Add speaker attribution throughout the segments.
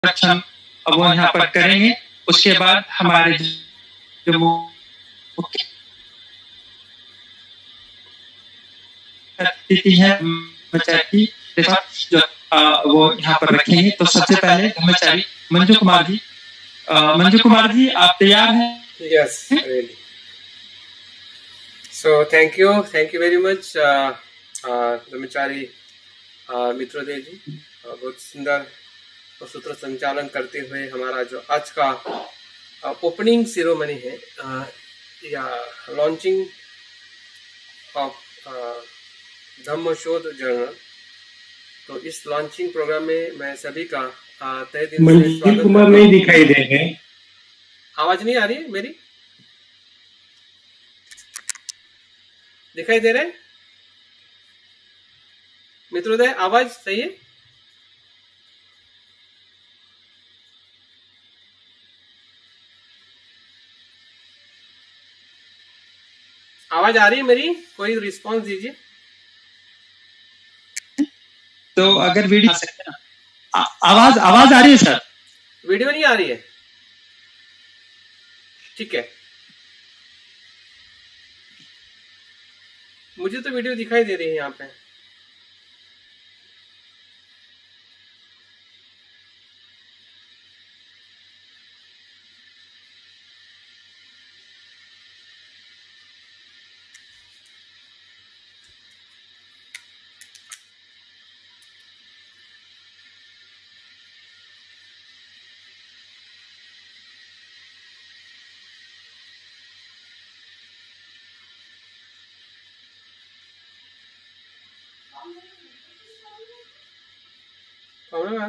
Speaker 1: संरक्षण वो यहाँ पर करेंगे। उसके बाद हमारे जो मुख्य अतिथि है ब्रह्मचारी जो वो यहाँ पर रखेंगे। तो सबसे पहले ब्रह्मचारी मंजू कुमार जी आप तैयार हैं?
Speaker 2: Yes, really. So thank you very much, ब्रह्मचारी मित्रोदय जी। बहुत सुंदर और सूत्र संचालन करते हुए हमारा जो आज का ओपनिंग सेरेमनी है या लॉन्चिंग ऑफ धम्मशोध जर्नल, तो इस लॉन्चिंग प्रोग्राम में मैं सभी का तहे दिल से स्वागत
Speaker 3: कुमार नहीं दिखाई दे रहे।
Speaker 2: आवाज नहीं आ रही है मेरी? दिखाई दे रहे हैं मित्रोदय? आवाज सही है? आवाज आ रही है मेरी? कोई रिस्पांस दीजिए।
Speaker 1: तो अगर वीडियो आवाज आ रही है सर?
Speaker 2: वीडियो नहीं आ रही है? ठीक है, मुझे तो वीडियो दिखाई दे रही है यहाँ पे। कौन है?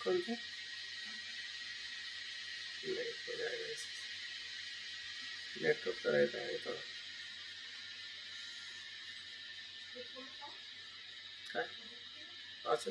Speaker 2: कौन सा? नेटवर्क का रहता है तो अच्छा।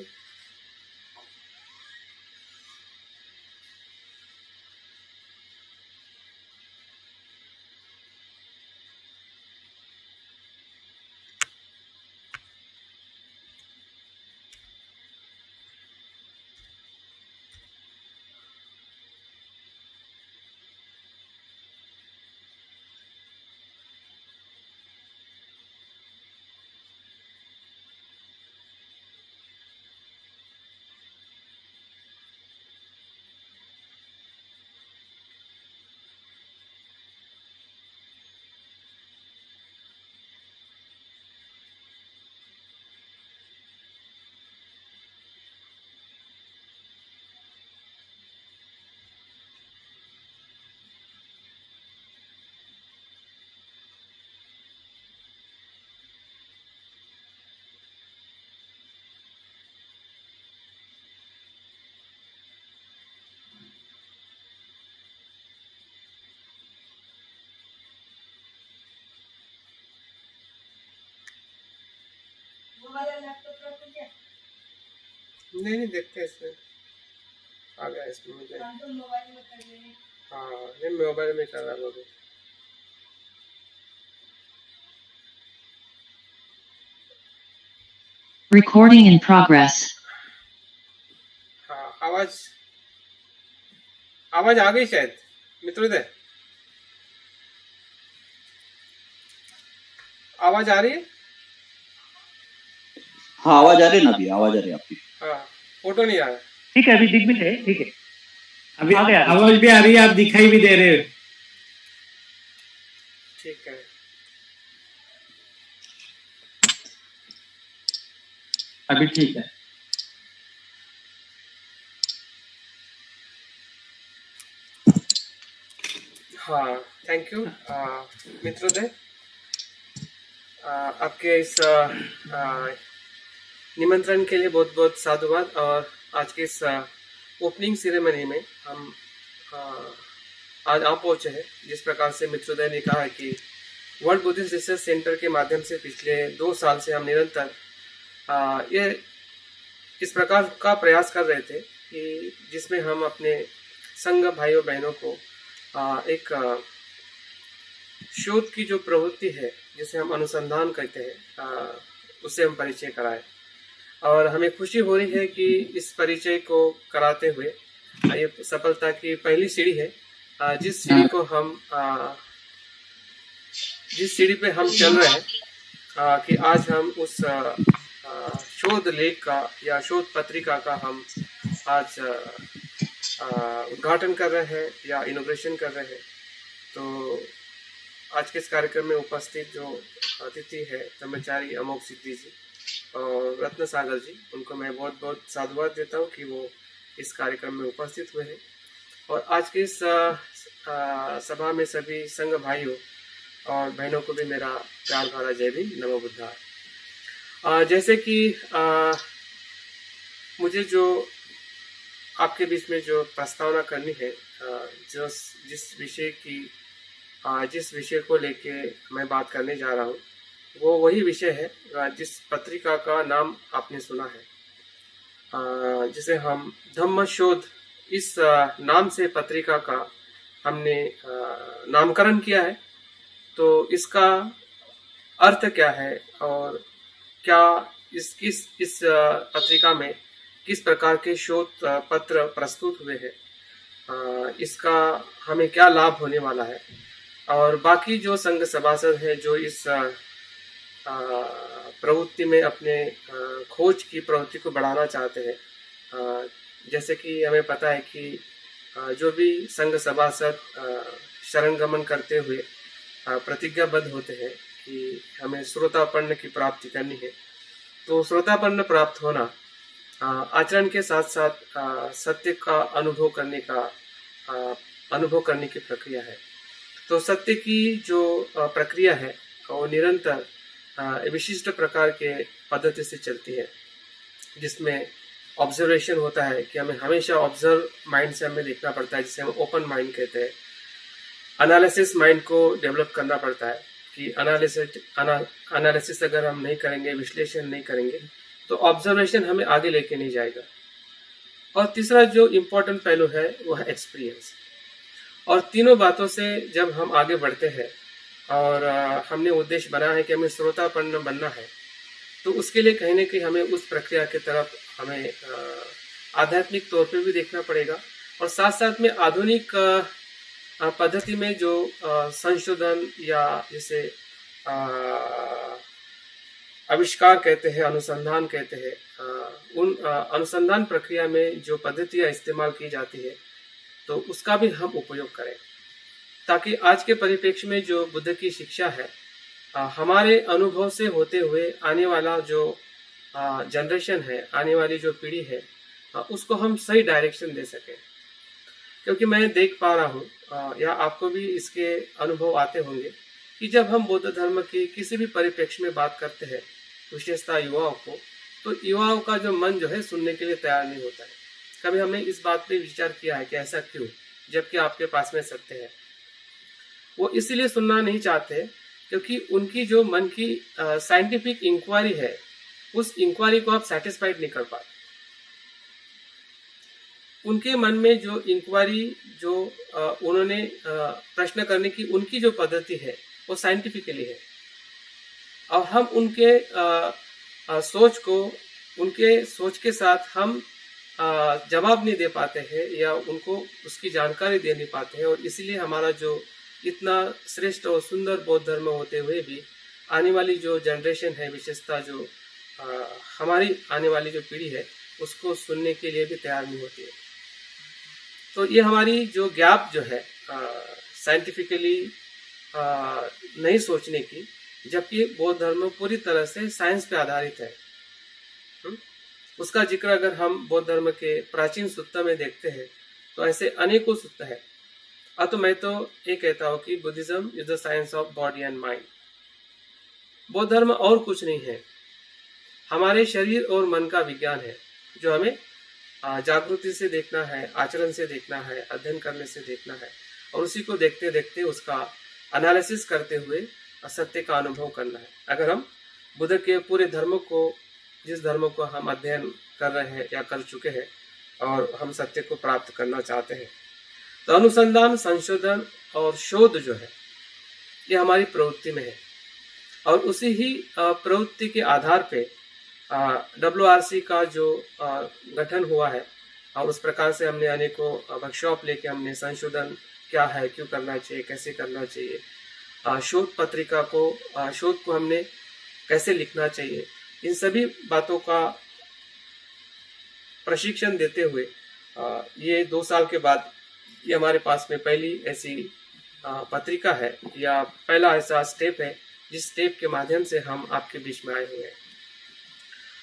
Speaker 2: नहीं देखते इसमें आ गया इसमें मुझे। हाँ नहीं मोबाइल में कर रहा हूँ।
Speaker 4: Recording in progress.
Speaker 2: हाँ आवाज आ गई शायद मित्रोदय? आवाज आ रही है?
Speaker 5: हाँ आवाज आ रही है ना, अभी आवाज आ रही है आपकी।
Speaker 2: हाँ फोटो नहीं आ रहा।
Speaker 3: ठीक है, अभी दिख भी रहे। ठीक है, अभी आवाज भी आ रही है, आप दिखाई भी दे रहे हो।
Speaker 2: ठीक है,
Speaker 1: अभी ठीक है।
Speaker 2: हाँ थैंक यू मित्रोदय, आपके इस निमंत्रण के लिए बहुत बहुत साधुवाद। और आज के इस ओपनिंग सेरेमनी में हम आज आ पहुंचे हैं। जिस प्रकार से मित्रोदय ने कहा कि वर्ल्ड बुद्धिस्ट रिसर्च सेंटर के माध्यम से पिछले 2 साल से हम निरंतर ये इस प्रकार का प्रयास कर रहे थे कि जिसमें हम अपने संघ भाइयों बहनों को एक शोध की जो प्रवृत्ति है जिसे हम अनुसंधान कहते हैं उससे हम परिचय कराए। और हमें खुशी हो रही है कि इस परिचय को कराते हुए ये सफलता की पहली सीढ़ी है, जिस सीढ़ी को हम जिस सीढ़ी पे हम चल रहे हैं, कि आज हम उस शोध लेख का या शोध पत्रिका का हम आज उद्घाटन कर रहे हैं या इनोग्रेशन कर रहे हैं। तो आज के इस कार्यक्रम में उपस्थित जो अतिथि है ब्रह्मचारी अमोघ सिद्धि जी और रत्न सागर जी, उनको मैं बहुत बहुत साधुवाद देता हूँ कि वो इस कार्यक्रम में उपस्थित हुए हैं। और आज के इस सभा में सभी संघ भाइयों और बहनों को भी मेरा प्यार भरा जय भीम, नमो बुद्धाय। जैसे कि मुझे जो आपके बीच में जो प्रस्तावना करनी है, जिस विषय को लेके मैं बात करने जा रहा हूँ, वो वही विषय है जिस पत्रिका का नाम आपने सुना है, जिसे हम धम्म शोध, इस नाम से पत्रिका का हमने नामकरण किया है। तो इसका अर्थ क्या है और क्या इस पत्रिका में किस प्रकार के शोध पत्र प्रस्तुत हुए हैं, इसका हमें क्या लाभ होने वाला है, और बाकी जो संघ सभासद है जो इस प्रवृत्ति में अपने खोज की प्रवृत्ति को बढ़ाना चाहते हैं, जैसे कि हमें पता है कि जो भी संघ सभासद शरण गमन करते हुए प्रतिज्ञाबद्ध होते हैं कि हमें श्रोतापन्न की प्राप्ति करनी है, तो श्रोतापन्न प्राप्त होना आचरण के साथ साथ सत्य का अनुभव करने की प्रक्रिया है। तो सत्य की जो प्रक्रिया है वो निरंतर विशिष्ट प्रकार के पद्धति से चलती है, जिसमें ऑब्जर्वेशन होता है कि हमें हमेशा ऑब्जर्व माइंड से हमें देखना पड़ता है, जिसे हम ओपन माइंड कहते हैं। एनालिसिस माइंड को डेवलप करना पड़ता है कि एनालिसिस अगर हम नहीं करेंगे, विश्लेषण नहीं करेंगे, तो ऑब्जर्वेशन हमें आगे लेके नहीं जाएगा। और तीसरा जो इम्पोर्टेंट पहलू है वो है एक्सपीरियंस। और तीनों बातों से जब हम आगे बढ़ते हैं और हमने उद्देश्य बनाया है कि हमें श्रोतापन्न बनना है, तो उसके लिए कहीं ना कहीं हमें उस प्रक्रिया की तरफ हमें आध्यात्मिक तौर पे भी देखना पड़ेगा, और साथ साथ में आधुनिक पद्धति में जो संशोधन या जैसे आविष्कार कहते हैं, अनुसंधान कहते हैं, उन अनुसंधान प्रक्रिया में जो पद्धतियाँ इस्तेमाल की जाती है, तो उसका भी हम उपयोग करें, ताकि आज के परिप्रेक्ष्य में जो बुद्ध की शिक्षा है, हमारे अनुभव से होते हुए आने वाला जो जनरेशन है, आने वाली जो पीढ़ी है, उसको हम सही डायरेक्शन दे सकें। क्योंकि मैं देख पा रहा हूँ या आपको भी इसके अनुभव आते होंगे कि जब हम बौद्ध धर्म की किसी भी परिप्रेक्ष्य में बात करते हैं, विशेषतः युवाओं को, तो युवाओं का जो मन जो है सुनने के लिए तैयार नहीं होता है। कभी हमने इस बात पे विचार किया है कि ऐसा क्यों, जबकि आपके पास में सत्य है? वो इसलिए सुनना नहीं चाहते क्योंकि उनकी जो मन की साइंटिफिक इंक्वायरी है, उस इंक्वायरी को आप सेटिस्फाइड नहीं कर पाते। उनके मन में जो इंक्वायरी, जो उन्होंने प्रश्न करने की उनकी जो पद्धति है, वो साइंटिफिकली है, और हम उनके सोच को, उनके सोच के साथ हम जवाब नहीं दे पाते हैं या उनको उसकी जानकारी दे नहीं पाते हैं। और इसलिए हमारा जो इतना श्रेष्ठ और सुंदर बौद्ध धर्म होते हुए भी आने वाली जो जनरेशन है, विशेषता जो हमारी आने वाली जो पीढ़ी है, उसको सुनने के लिए भी तैयार नहीं होती है। तो ये हमारी जो गैप जो है साइंटिफिकली नहीं सोचने की, जबकि बौद्ध धर्म पूरी तरह से साइंस पे आधारित है। उसका जिक्र अगर हम बौद्ध धर्म के प्राचीन सूत्र में देखते हैं तो ऐसे अनेकों सूत्र है। तो मैं तो ये कहता हूँ कि Buddhism is the science of body and mind. बौद्ध धर्म और कुछ नहीं है, हमारे शरीर और मन का विज्ञान है, जो हमें जागृति से देखना है, आचरण से देखना है, अध्ययन करने से देखना है, और उसी को देखते देखते उसका एनालिसिस करते हुए सत्य का अनुभव करना है। अगर हम बुद्ध के पूरे धर्म को, जिस धर्म को हम अध्ययन कर रहे हैं या कर चुके हैं, और हम सत्य को प्राप्त करना चाहते हैं, तो अनुसंधान, संशोधन और शोध जो है, ये हमारी प्रवृत्ति में है। और उसी ही प्रवृत्ति के आधार पे WRC का जो गठन हुआ है और उस प्रकार से हमने अनेकों वर्कशॉप लेके हमने संशोधन क्या है, क्यों करना चाहिए, कैसे करना चाहिए, शोध पत्रिका को शोध को हमने कैसे लिखना चाहिए, इन सभी बातों का प्रशिक्षण देते हुए ये 2 साल के बाद ये हमारे पास में पहली ऐसी पत्रिका है या पहला ऐसा स्टेप है जिस स्टेप के माध्यम से हम आपके बीच में आए हुए हैं।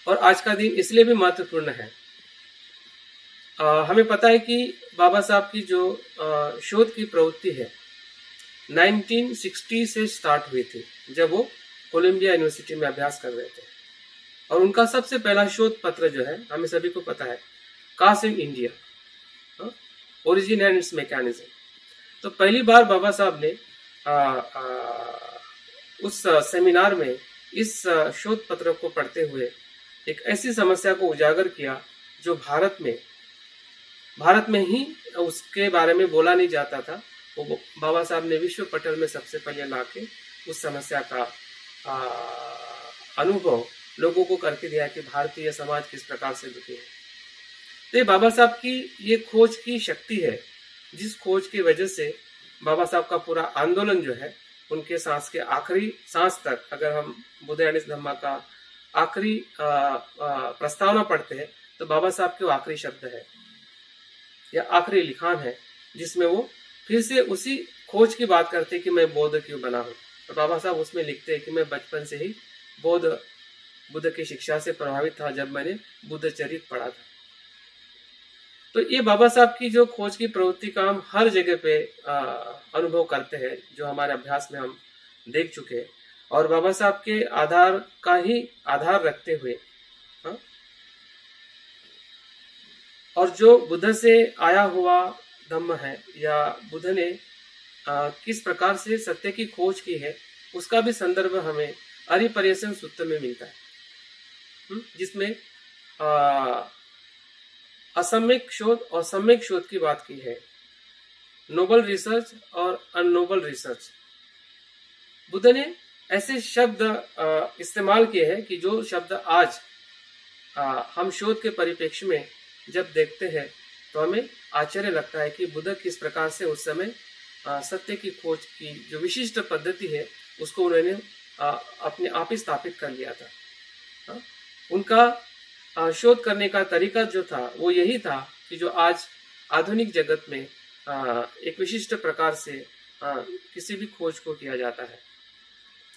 Speaker 2: और आज का दिन इसलिए भी महत्वपूर्ण है, हमें पता है कि बाबा साहब की जो शोध की प्रवृत्ति है 1960 से स्टार्ट हुई थी, जब वो कोलंबिया यूनिवर्सिटी में अभ्यास कर रहे थे। और उनका सबसे पहला शोध पत्र जो है हमें सभी को पता है, caste in India, origin and its mechanism. तो पहली बार बाबा साहब ने उस सेमिनार में इस शोध पत्र को पढ़ते हुए एक ऐसी समस्या को उजागर किया जो भारत में ही उसके बारे में बोला नहीं जाता था। वो बाबा साहब ने विश्व पटल में सबसे पहले लाके उस समस्या का अनुभव लोगों को करके दिया कि भारतीय समाज किस प्रकार से दुखी है। तो ये बाबा साहब की ये खोज की शक्ति है, जिस खोज की वजह से बाबा साहब का पूरा आंदोलन जो है उनके सांस के आखिरी सांस तक, अगर हम बुद्ध एंड हिज धम्मा का आखिरी प्रस्तावना पढ़ते हैं तो बाबा साहब के वो आखिरी शब्द है या आखिरी लिखान है जिसमें वो फिर से उसी खोज की बात करते हैं कि मैं बौद्ध क्यों बना हूँ। तो बाबा साहब उसमें लिखते हैं कि मैं बचपन से ही बुद्ध की शिक्षा से प्रभावित था जब मैंने बुद्ध चरित्र पढ़ा था। तो ये बाबा साहब की जो खोज की प्रवृत्ति का हम हर जगह पे अनुभव करते हैं, जो हमारे अभ्यास में हम देख चुके हैं। और बाबा साहब के आधार का ही आधार रखते हुए और जो बुद्ध से आया हुआ धम्म है या बुद्ध ने किस प्रकार से सत्य की खोज की है उसका भी संदर्भ हमें अरिपर्यसन सूत्र में मिलता है, जिसमें असम्यक शोध और सम्यक शोध की बात की है, नोबल रिसर्च और अननोबल रिसर्च। बुद्ध ने ऐसे शब्द इस्तेमाल किए हैं कि जो शब्द आज हम शोध के परिप्रेक्ष्य में जब देखते हैं तो हमें आश्चर्य लगता है कि बुद्ध किस प्रकार से उस समय सत्य की खोज की जो विशिष्ट पद्धति है उसको उन्होंने अपने आप ही स्थापित कर लिया था। उनका शोध करने का तरीका जो था वो यही था कि जो आज आधुनिक जगत में एक विशिष्ट प्रकार से किसी भी खोज को किया जाता है,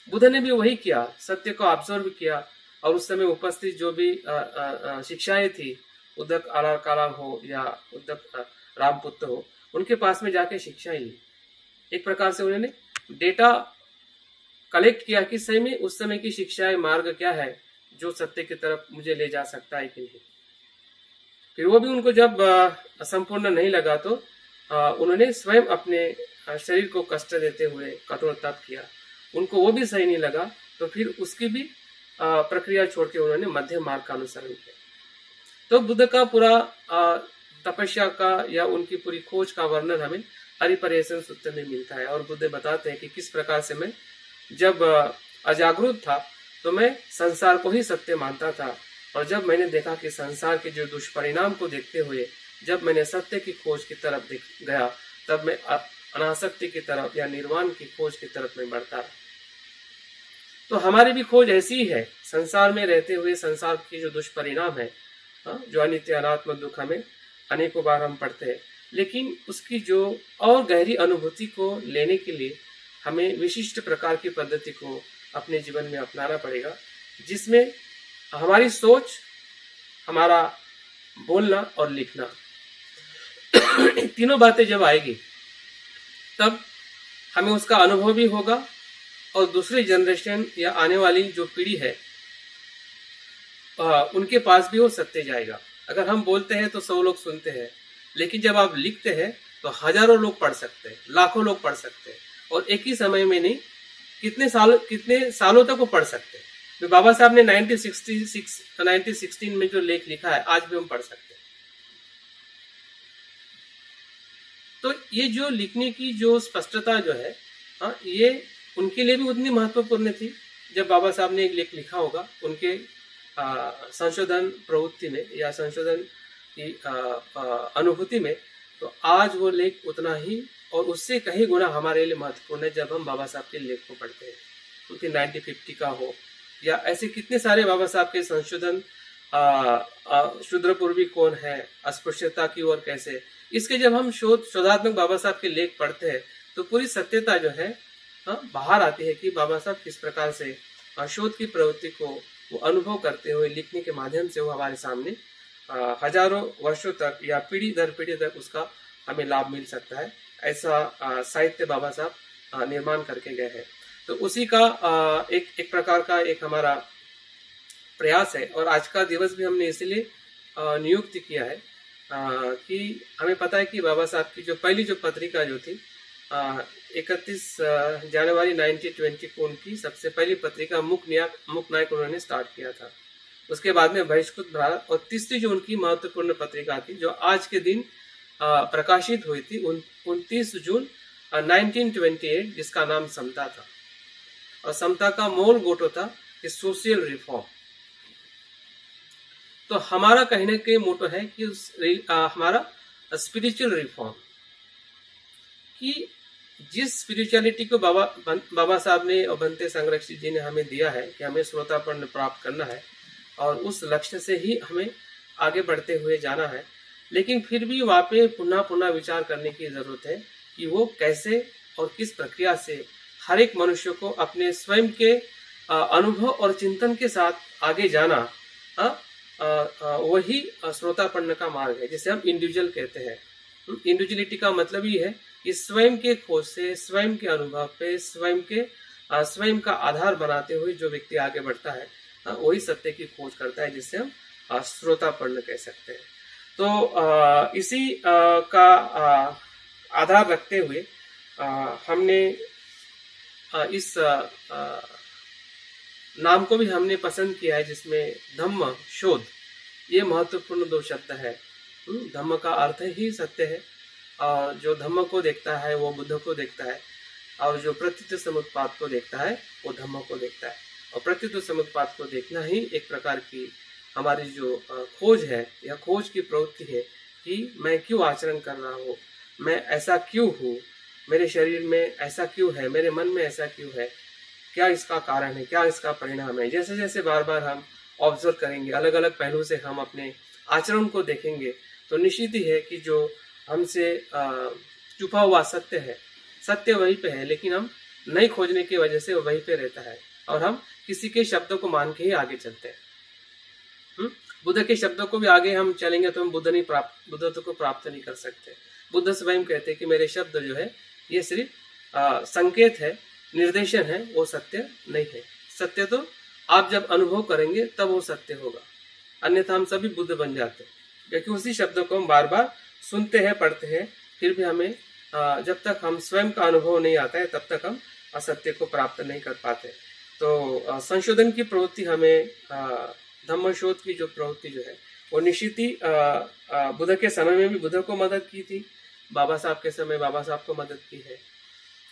Speaker 2: बुद्ध ने भी वही किया, सत्य को ऑब्जर्व किया। और उस समय उपस्थित जो भी शिक्षाएं थी, उद्धक आलार कालाम हो या उद्धक रामपुत्र हो, उनके पास में जाके शिक्षाएं ली। एक प्रकार से उन्होंने डेटा कलेक्ट किया कि सही में उस समय की शिक्षाएं मार्ग क्या है जो सत्य की तरफ मुझे ले जा सकता है कि नहीं। फिर वो भी उनको जब संपूर्ण नहीं लगा तो उन्होंने स्वयं अपने शरीर को कष्ट देते हुए कठोर तप किया। उनको वो भी सही नहीं लगा तो फिर उसकी भी प्रक्रिया छोड़ के उन्होंने मध्य मार्ग का अनुसरण किया। तो बुद्ध का पूरा तपस्या का या उनकी पूरी खोज का वर्णन हमें अरिपर्यसन सूत्र में मिलता है। और बुद्ध बताते हैं कि किस प्रकार से मैं जब अजागरूक था तो मैं संसार को ही सत्य मानता था, और जब मैंने देखा कि संसार के जो दुष्परिणाम को देखते हुए जब मैंने सत्य की खोज की तरफ गया तब मैं अनासक्ति की तरफ या निर्वाण की खोज की तरफ मैं बढ़ता रहा। तो हमारी भी खोज ऐसी ही है, संसार में रहते हुए संसार के जो दुष्परिणाम है, जो अनित्य अनात्म दुख हमें अनेकों बार हम पढ़ते हैं, लेकिन उसकी जो और गहरी अनुभूति को लेने के लिए हमें विशिष्ट प्रकार की पद्धति को अपने जीवन में अपनाना पड़ेगा, जिसमें हमारी सोच, हमारा बोलना और लिखना तीनों बातें जब आएगी तब हमें उसका अनुभव भी होगा और दूसरी जनरेशन या आने वाली जो पीढ़ी है उनके पास भी वो सत्य जाएगा। अगर हम बोलते हैं तो 100 लोग सुनते हैं, लेकिन जब आप लिखते हैं तो हजारों लोग पढ़ सकते हैं, लाखों लोग पढ़ सकते हैं, और एक ही समय में नहीं कितने सालों तक वो पढ़ सकते हैं। तो बाबा साहब ने 1916 में जो लेख लिखा है आज भी हम पढ़ सकते हैं। तो ये जो लिखने की जो स्पष्टता जो है, ये उनके लिए भी उतनी महत्वपूर्ण थी। जब बाबा साहब ने एक लेख लिखा होगा, उनके संशोधन प्रवृत्ति में या संशोधन की अनुभूति में, तो आज वो लेख उतना ही और उससे कहीं गुना हमारे लिए महत्वपूर्ण है जब हम बाबा साहब के लेख को पढ़ते हैं। उनके 1950 का हो या ऐसे कितने सारे बाबा साहब के संशोधन, शूद्रपूर्वी कौन है, अस्पृश्यता की ओर कैसे, इसके जब हम शोधात्मक बाबा साहब के लेख पढ़ते हैं तो पूरी सत्यता जो है बाहर आती है कि बाबा साहब किस प्रकार से शोध की प्रवृत्ति को वो अनुभव करते हुए लिखने के माध्यम से वो हमारे सामने हजारों वर्षों तक या पीढ़ी दर पीढ़ी तक उसका हमें लाभ मिल सकता है। ऐसा साहित्य बाबा साहब निर्माण करके गए हैं। तो उसी का एक प्रकार का एक हमारा प्रयास है और आज का दिवस भी हमने इसलिए नियुक्त किया है कि हमें पता है कि बाबा साहब की जो पहली जो पत्रिका जो थी 31 जनवरी 1920 को उनकी सबसे पहली पत्रिका मुकनायक उन्होंने स्टार्ट किया था। उसके बाद में बहिष्कृत भारत और तीसरी जो उनकी महत्वपूर्ण पत्रिका थी जो आज के दिन प्रकाशित हुई थी 29 जून 1928, जिसका नाम समता था और समता का मूल मोटो था कि सोशल रिफॉर्म। तो हमारा कहने के मोटो है कि हमारा स्पिरिचुअल रिफॉर्म, कि जिस स्पिरिचुअलिटी को बाबा साहब ने और बनते संरक्षित जी ने हमें दिया है कि हमें श्रोतापन्न प्राप्त करना है और उस लक्ष्य से ही हमें आगे बढ़ते हुए जाना है, लेकिन फिर भी वहाँ पे पुनः विचार करने की जरूरत है कि वो कैसे और किस प्रक्रिया से हर एक मनुष्य को अपने स्वयं के अनुभव और चिंतन के साथ आगे जाना, वही श्रोतापन्न का मार्ग है, जिसे हम इंडिविजुअल कहते हैं। इंडिविजुअलिटी का मतलब ये है कि स्वयं के खोज से, स्वयं के अनुभव पे, स्वयं का आधार बनाते हुए जो व्यक्ति आगे बढ़ता है वही सत्य की खोज करता है, जिससे हम श्रोतापन्न कह सकते हैं। तो इसी का आधार रखते हुए हमने इस नाम को भी हमने पसंद किया है, जिसमें धम्म शोध ये महत्वपूर्ण दो शब्द है। धम्म का अर्थ ही सत्य है और जो धम्म को देखता है वो बुद्ध को देखता है और जो प्रतीत समुत्पाद को देखता है वो धम्म को देखता है। और प्रतीत समुत्पाद को देखना ही एक प्रकार की हमारी जो खोज है या खोज की प्रवृत्ति है कि मैं क्यों आचरण कर रहा हूँ, मैं ऐसा क्यों हूँ, मेरे शरीर में ऐसा क्यों है, मेरे मन में ऐसा क्यों है, क्या इसका कारण है, क्या इसका परिणाम है। जैसे जैसे बार बार हम ऑब्जर्व करेंगे, अलग अलग पहलू से हम अपने आचरण को देखेंगे, तो निश्चित ही है कि जो हमसे छुपा हुआ सत्य है, सत्य वहीं पे है, लेकिन हम नहीं खोजने की वजह से वो वहीं पे रहता है और हम किसी के शब्दों को मान के ही आगे चलते हैं। बुद्ध के शब्दों को भी आगे हम चलेंगे तो हम बुद्धत्व को प्राप्त नहीं कर सकते। बुद्ध स्वयं कहते हैं कि मेरे शब्द जो है ये सिर्फ संकेत है, निर्देशन है, वो सत्य नहीं है। सत्य तो आप जब अनुभव करेंगे तब वो सत्य होगा, अन्यथा हम सभी बुद्ध बन जाते हैं, क्योंकि उसी शब्दों को हम बार बार सुनते हैं, पढ़ते हैं, फिर भी हमें जब तक हम स्वयं का अनुभव नहीं आता है तब तक हम असत्य को प्राप्त नहीं कर पाते। तो संशोधन की प्रवृत्ति हमें, धम्म शोध की जो प्रवृत्ति जो है वो निश्चित ही बुद्ध के समय में भी बुद्ध को मदद की थी, बाबा साहब के समय बाबा साहब को मदद की है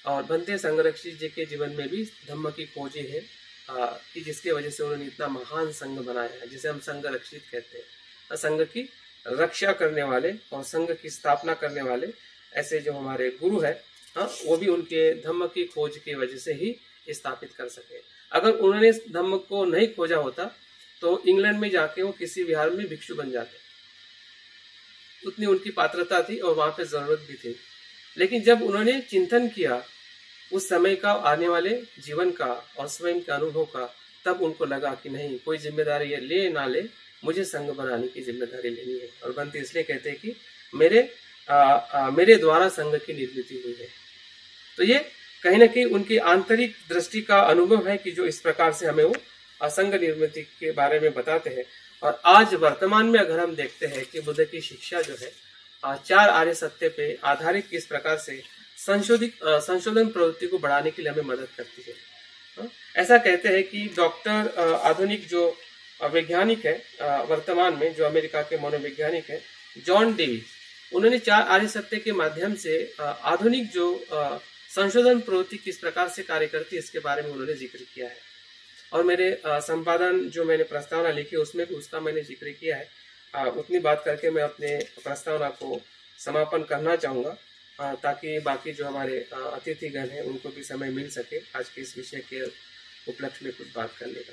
Speaker 2: और बनते संरक्षित जी के जीवन में भी धम्म की खोज है कि जिसके वजह से उन्होंने इतना महान संघ बनाया है, जिसे हम संघ रक्षित कहते हैं। संघ की रक्षा करने वाले और संघ की स्थापना करने वाले ऐसे जो हमारे गुरु है, वो भी उनके धम्म की खोज की वजह से ही स्थापित कर सके। अगर उन्होंने धम्म को नहीं खोजा होता तो इंग्लैंड में जाके वो किसी विहार में भिक्षु बन जाते, उतनी उनकी पात्रता थी और वहां पे जरूरत भी थी। लेकिन जब उन्होंने चिंतन किया उस समय का, आने वाले जीवन का और स्वयं के अनुभव का, तब उनको लगा कि नहीं, कोई जिम्मेदारी ये ले ना ले, मुझे संघ बनाने की जिम्मेदारी लेनी है। और बनते इसलिए कहते हैं कि मेरे द्वारा संघ की निर्मित हुई है। तो ये कहीं ना कहीं उनकी आंतरिक दृष्टि का अनुभव है कि जो इस प्रकार से हमें वो असंग निर्मित के बारे में बताते हैं। और आज वर्तमान में अगर हम देखते हैं कि बुद्ध की शिक्षा जो है 4 आर्य सत्य पे आधारित किस प्रकार से संशोधन प्रवृत्ति को बढ़ाने के लिए हमें मदद करती है। ऐसा कहते हैं कि डॉक्टर आधुनिक जो वैज्ञानिक है वर्तमान में, जो अमेरिका के मनोवैज्ञानिक है जॉन डेवी, उन्होंने 4 आर्य सत्य के माध्यम से आधुनिक जो संशोधन प्रवृत्ति किस प्रकार से कार्य करती है इसके बारे में उन्होंने जिक्र किया है। और मेरे संपादन जो मैंने प्रस्तावना लिखी उसमें भी उसका मैंने जिक्र किया है। उतनी बात करके मैं अपने प्रस्तावना को समापन करना चाहूँगा, ताकि बाकी जो हमारे अतिथिगण हैं उनको भी समय मिल सके आज के इस विषय के उपलक्ष्य में कुछ बात करने का।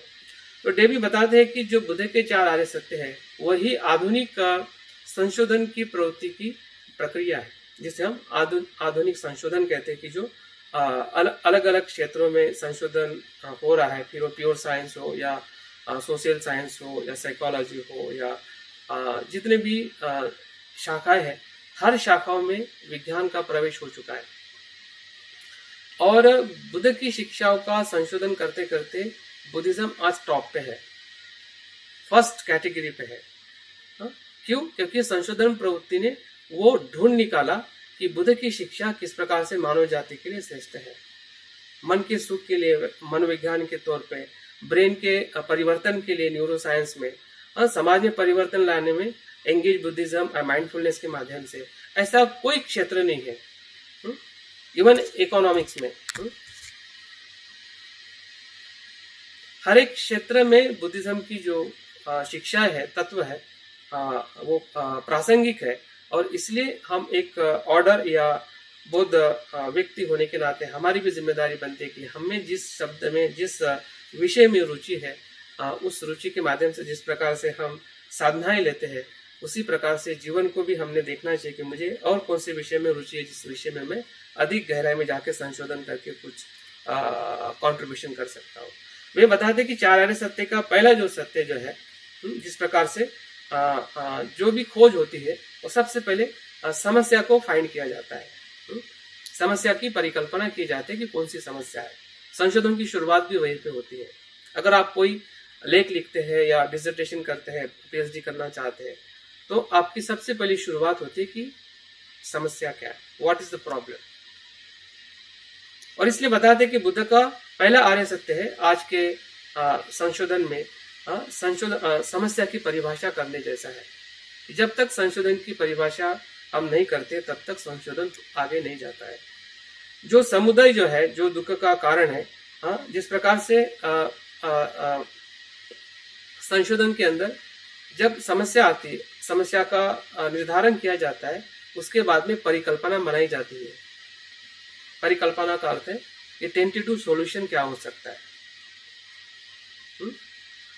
Speaker 2: तो डेवी बताते हैं कि जो बुद्ध के 4 आर्य सत्य है वही आधुनिक संशोधन की प्रवृत्ति की प्रक्रिया है, जिसे हम आधुनिक संशोधन कहते हैं कि जो अलग अलग क्षेत्रों में संशोधन हो रहा है, फिर वो प्योर साइंस हो या सोशल साइंस हो या साइकोलॉजी हो या जितने भी शाखाएं हैं, हर शाखाओं में विज्ञान का प्रवेश हो चुका है। और बुद्ध की शिक्षाओं का संशोधन करते करते बुद्धिज्म आज टॉप पे है, फर्स्ट कैटेगरी पे है। क्यों? क्योंकि संशोधन प्रवृत्ति ने वो ढूंढ निकाला कि बुद्ध की शिक्षा किस प्रकार से मानव जाति के लिए श्रेष्ठ है। मन के सुख के लिए मनोविज्ञान के तौर पे, ब्रेन के परिवर्तन के लिए न्यूरो साइंस में, समाज में परिवर्तन लाने में एंगेज बुद्धिज्म और माइंडफुलनेस के माध्यम से, ऐसा कोई क्षेत्र नहीं है। इवन इकोनॉमिक्स में हर एक क्षेत्र में बुद्धिज्म की जो शिक्षा है, तत्व है, वो प्रासंगिक है। और इसलिए हम एक ऑर्डर या बौद्ध व्यक्ति होने के नाते हमारी भी जिम्मेदारी बनती है कि हमें जिस शब्द में, जिस विषय में रुचि है, उस रुचि के माध्यम से जिस प्रकार से हम साधनाएं लेते हैं, उसी प्रकार से जीवन को भी हमने देखना चाहिए कि मुझे और कौन से विषय में रुचि है, जिस विषय में मैं अधिक गहराई में जाके संशोधन करके कुछ कंट्रीब्यूशन कर सकता हूँ। वे बताते कि 4 आर्य सत्य का पहला जो सत्य जो है, जिस प्रकार से जो भी खोज होती है वो सबसे पहले समस्या को फाइंड किया जाता है, समस्या की परिकल्पना की जाती है कि कौन सी समस्या है। संशोधन की शुरुआत भी वहीं पे होती है। अगर आप कोई लेख लिखते हैं या डिसर्टेशन करते हैं, पीएचडी करना चाहते हैं, तो आपकी सबसे पहली शुरुआत होती है कि समस्या क्या है, व्हाट इज द प्रॉब्लम। और इसलिए बताते हैं कि बुद्ध का पहला आर्य सत्य है आज के संशोधन में समस्या की परिभाषा करने जैसा है। जब तक संशोधन की परिभाषा हम नहीं करते तब तक संशोधन आगे नहीं जाता है। जो समुदाय जो है, जो दुख का कारण है, जिस प्रकार से संशोधन के अंदर जब समस्या आती है, समस्या का निर्धारण किया जाता है, उसके बाद में परिकल्पना बनाई जाती है। परिकल्पना का अर्थ है कि टेंटेटिव सॉल्यूशन क्या हो सकता है।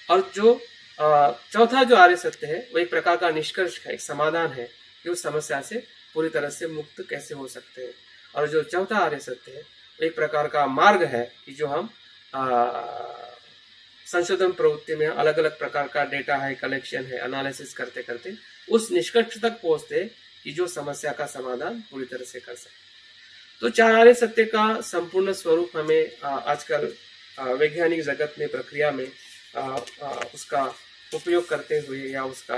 Speaker 2: और जो चौथा जो आर्य सत्य है वो एक प्रकार का निष्कर्ष है, एक समाधान है कि उस समस्या से पूरी तरह से मुक्त कैसे हो सकते हैं। और जो चौथा आर्य सत्य है वो एक प्रकार का मार्ग है कि जो हम संशोधन प्रवृत्ति में अलग अलग प्रकार का डेटा है, कलेक्शन है, एनालिसिस करते करते उस निष्कर्ष तक पहुंचते हैं कि जो समस्या का समाधान पूरी तरह से कर सकते। तो 4 आर्य सत्य का संपूर्ण स्वरूप हमें आजकल वैज्ञानिक जगत में, प्रक्रिया में उसका उपयोग करते हुए या उसका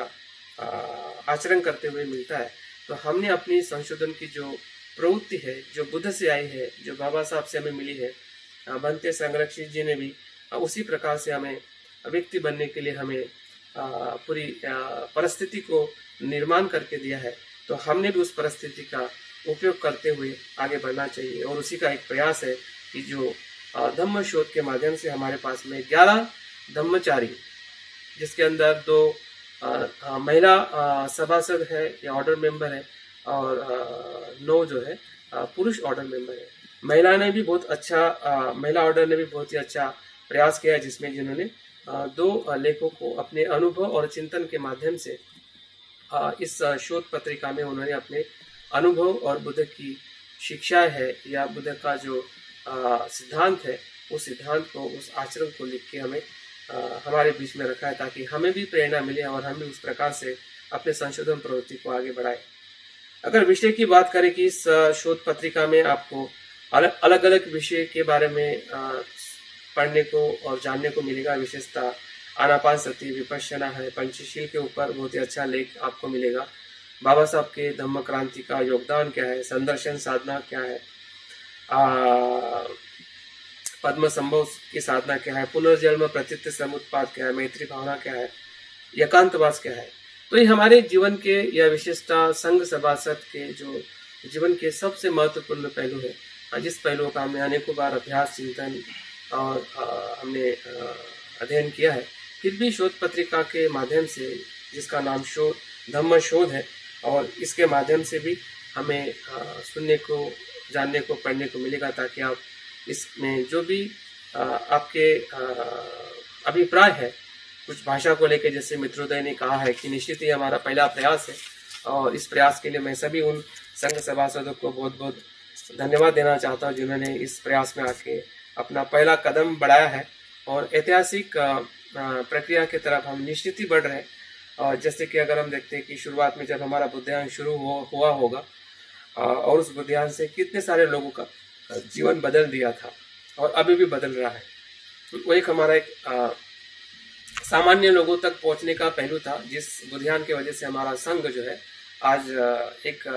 Speaker 2: आचरण करते हुए मिलता है। तो हमने अपनी संशोधन की जो प्रवृत्ति है, जो बुद्ध से आई है, जो बाबा साहब से हमें मिली है, बनते संरक्षित जी ने भी उसी प्रकार से हमें व्यक्ति बनने के लिए हमें पूरी परिस्थिति को निर्माण करके दिया है। तो हमने भी उस परिस्थिति का उपयोग करते हुए आगे बढ़ना चाहिए। और उसी का एक प्रयास है कि जो धम्म शोध के माध्यम से हमारे पास में 11 धम्मचारी, जिसके अंदर 2 महिला सभासद है या ऑर्डर मेंबर है और 9 जो है पुरुष ऑर्डर मेंबर है। महिला ने भी बहुत अच्छा, महिला ऑर्डर ने भी बहुत ही अच्छा प्रयास किया है, जिसमें जिन्होंने 2 लेखों को अपने अनुभव और चिंतन के माध्यम से इस शोध पत्रिका में उन्होंने अपने अनुभव और बुद्ध की शिक्षा है या बुद्ध का जो सिद्धांत है, उस सिद्धांत को, उस आचरण को लिख के हमें हमारे बीच में रखा है, ताकि हमें भी प्रेरणा मिले और हम भी उस प्रकार से अपने संशोधन प्रवृत्ति को आगे बढ़ाए। अगर विषय की बात करें कि इस शोध पत्रिका में आपको अलग अलग विषय के बारे में पढ़ने को और जानने को मिलेगा। विशेषतः आनापान सती, विपश्यना है, पंचशील के ऊपर बहुत ही अच्छा लेख आपको मिलेगा। बाबा साहब के धम्म क्रांति का योगदान क्या है, संदर्शन साधना क्या है, पद्म संभव की साधना क्या है, पुनर्जन्म प्रचित्त समुत्पाद क्या है, मैत्री भावना क्या है, एकांतवास क्या है। तो ये हमारे जीवन के या विशेषता संघ सभासद के जो जीवन के सबसे महत्वपूर्ण पहलू है, जिस पहलुओं का हमने अनेकों बार अभ्यास, चिंतन और हमने अध्ययन किया है। फिर भी शोध पत्रिका के माध्यम से, जिसका नाम धम्म शोध है, और इसके माध्यम से भी हमें सुनने को, जानने को, पढ़ने को मिलेगा, ताकि आप इसमें जो भी आपके अभिप्राय है कुछ भाषा को लेकर, जैसे मित्रोदय ने कहा है कि निश्चित ही हमारा पहला प्रयास है, और इस प्रयास के लिए मैं सभी उन संघ सभासदों को बहुत बहुत धन्यवाद देना चाहता हूँ जिन्होंने इस प्रयास में आके अपना पहला कदम बढ़ाया है, और ऐतिहासिक प्रक्रिया की तरफ हम निश्चित ही बढ़ रहे हैं। और जैसे कि अगर हम देखते हैं कि शुरुआत में जब हमारा बुद्धियान शुरू हुआ होगा, और उस बुद्धियान से कितने सारे लोगों का जीवन बदल दिया था, और अभी भी बदल रहा है। वो एक हमारा एक सामान्य लोगों तक पहुंचने का पहलू था, जिस बुद्धियान की वजह से हमारा संघ जो है आज एक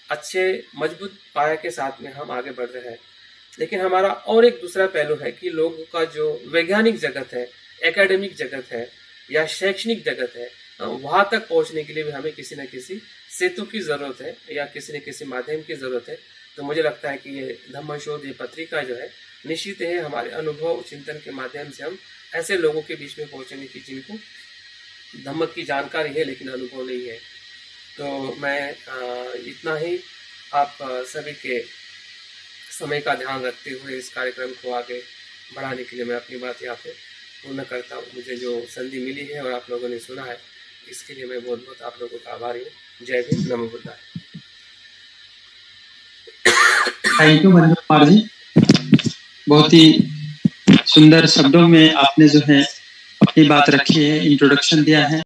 Speaker 2: अच्छे मजबूत पाया के साथ में हम आगे बढ़ रहे हैं। लेकिन हमारा और एक दूसरा पहलू है कि लोगों का जो वैज्ञानिक जगत है, एकेडमिक जगत है, या शैक्षणिक जगत है, वहाँ तक पहुँचने के लिए भी हमें किसी न किसी सेतु की ज़रूरत है, या किसी न किसी माध्यम की ज़रूरत है। तो मुझे लगता है कि ये धम्म शोध, ये पत्रिका जो है, निश्चित है हमारे अनुभव चिंतन के माध्यम से हम ऐसे लोगों के बीच में पहुँचेंगे कि जिनको धम्म की जानकारी है लेकिन अनुभव नहीं है। तो मैं इतना ही आप सभी के समय का ध्यान रखते हुए इस कार्यक्रम को आगे बढ़ाने के लिए मैं अपनी बात यहाँ पे पूर्ण करता हूँ। मुझे जो संधि मिली है और आप लोगों ने सुना है, इसके लिए मैं बहुत बहुत आप लोगों का आभारी हूँ। जय भीम, नमो बुद्धाय।
Speaker 1: थैंक यू मंजू कुमार जी, बहुत ही सुंदर शब्दों में आपने जो है अपनी बात रखी है, इंट्रोडक्शन दिया है।